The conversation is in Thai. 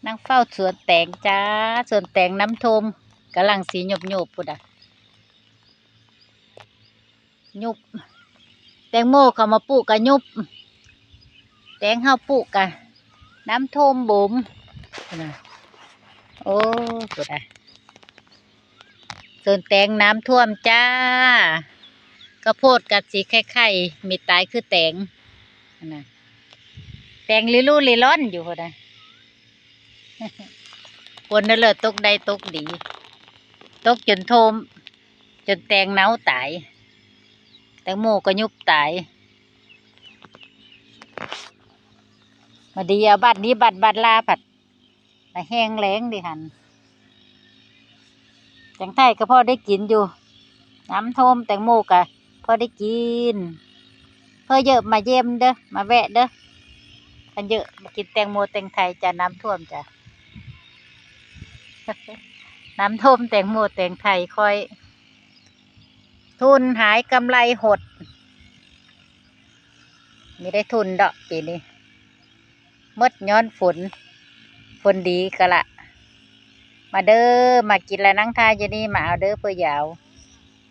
นั่งเฝ้าสวนแตงจ้าสวนแตงน้ำท่วมกำลังสีหยบหยบพุ่นอ่ะยุบแตงโมเขามาปลูกกะยุบแตงข้าวปลูกกะน้ำท่วมบุ๋มนะโอ้พุ่นอ่ะสวนแตงน้ำท่วมจ้าข้าวโพดกัดสีไข่ๆมีตายคือแตงนะแตงลิลู่ลิร้อนอยู่พุ่นอ่ะฝนนั่นเลยตกได้ตกดีตกจนโทมจนแตงเน่าตายแตงโมก็ยุบตายมาดีเอาบัดนี้บัดลาผัดมาแห้งแล้งดิหันจังไทยก็พอได้กินอยู่น้ำท่วมแตงโมก็พอได้กินเพื่อเยอะมาเยี่ยมเด้อมาแวะเด้อกันเยอะมากินแตงโมแตงไทยจะน้ำท่วมจ้ะ น้ำท่วมแตงโมแตงไทยค่อยทุนหายกำไรหดไม่ได้ทุนดอกปีนี้มดย้อนฝนดีกะละมาเด้อมากินแล้วนั่งทายอยู่นี่มาเอาเด้อเพื่อยาว